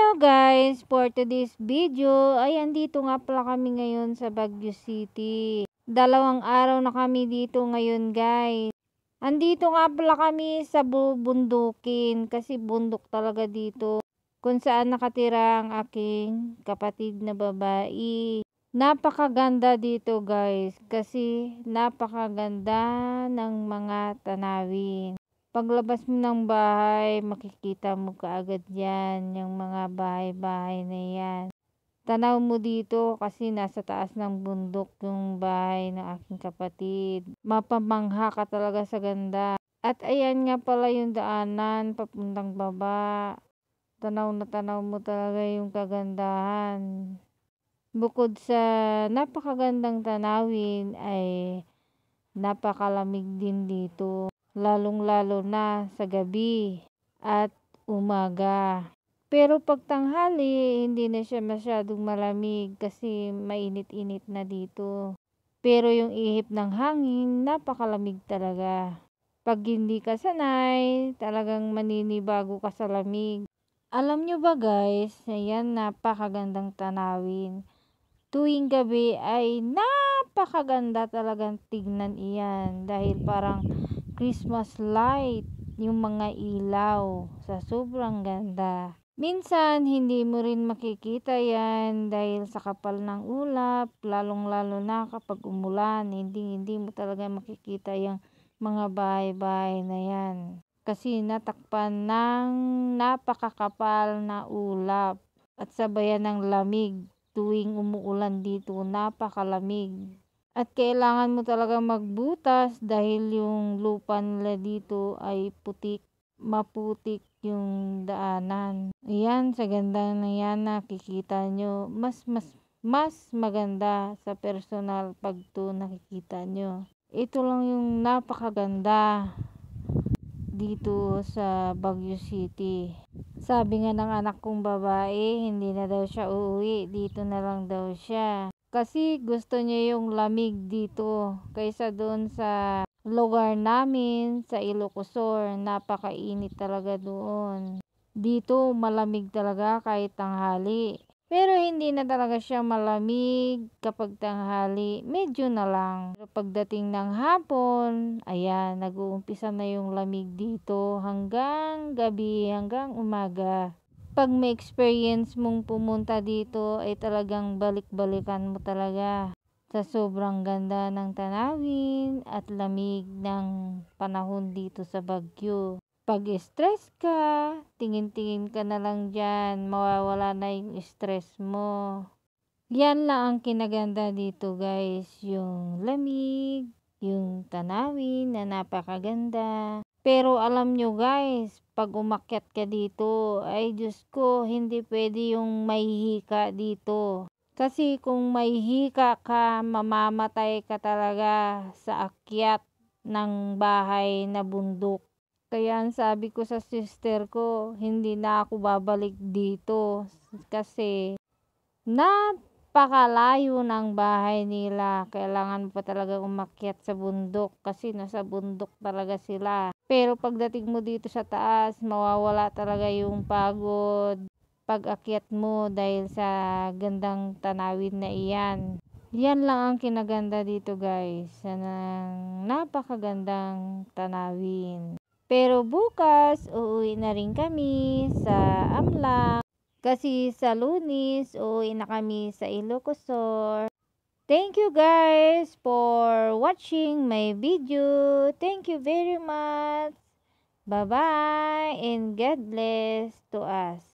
Hello guys, for today's video ay andito nga pala kami ngayon sa Baguio City. 2 araw na kami dito ngayon guys. Andito nga pala kami sa bubundukin kasi bundok talaga dito kung saan nakatira ang aking kapatid na babae. Napakaganda dito guys kasi napakaganda ng mga tanawin. Paglabas mo ng bahay, makikita mo kaagad yan, yung mga bahay-bahay na yan. Tanaw mo dito kasi nasa taas ng bundok yung bahay ng aking kapatid. Mapamangha ka talaga sa ganda. At ayan nga pala yung daanan papuntang baba. Tanaw na tanaw mo talaga yung kagandahan. Bukod sa napakagandang tanawin ay napakalamig din dito. Lalong-lalo na sa gabi at umaga. Pero pag tanghali, hindi na siya masyadong malamig kasi mainit-init na dito. Pero yung ihip ng hangin, napakalamig talaga. Pag hindi ka sanay, talagang maninibago ka sa lamig. Alam nyo ba guys, ayan napakagandang tanawin. Tuwing gabi ay napakaganda talagang tignan iyan dahil parang Christmas light yung mga ilaw sa sobrang ganda. Minsan hindi mo rin makikita yan dahil sa kapal ng ulap, lalong-lalo na kapag umulan, hindi mo talaga makikita yung mga bahay-bahay na yan. Kasi natakpan ng napakakapal na ulap at sabayan ng lamig. Tuwing umuulan dito, napakalamig. At kailangan mo talaga magbutas dahil yung lupa nila dito ay putik, maputik yung daanan. Ayan, sa ganda na yan nakikita nyo. Mas maganda sa personal pag to nakikita nyo. Ito lang yung napakaganda dito sa Baguio City. Sabi nga ng anak kong babae, hindi na daw siya uuwi, dito na lang daw siya. Kasi gusto niya yung lamig dito kaysa doon sa lugar namin sa Ilocosur. Napakainit talaga doon. Dito malamig talaga kahit tanghali. Pero hindi na talaga siya malamig kapag tanghali. Medyo na lang. Pero pagdating ng hapon, ayan, nag-uumpisa na yung lamig dito hanggang gabi, hanggang umaga. Pag may experience mong pumunta dito ay talagang balik-balikan mo talaga sa sobrang ganda ng tanawin at lamig ng panahon dito sa Baguio. Pag stress ka, tingin-tingin ka na lang dyan, mawawala na yung stress mo. Yan lang ang kinaganda dito guys, yung lamig, yung tanawin na napakaganda. Pero alam nyo guys, pag umakyat ka dito, ay Diyos ko, hindi pwede yung mahihika dito. Kasi kung mahihika ka, mamamatay ka talaga sa akyat ng bahay na bundok. Kaya ang sabi ko sa sister ko, hindi na ako babalik dito kasi napakalayo ng bahay nila. Kailangan pa talaga umakyat sa bundok kasi nasa bundok talaga sila. Pero pagdating mo dito sa taas, mawawala talaga yung pagod pag-akyat mo dahil sa gandang tanawin na iyan. Yan lang ang kinaganda dito guys, ng napakagandang tanawin. Pero bukas, uuwi na rin kami sa Amla. Kasi sa Lunes, uuwi na kami sa Ilocosur. Thank you guys for watching my video. Thank you very much. Bye-bye and God bless to us.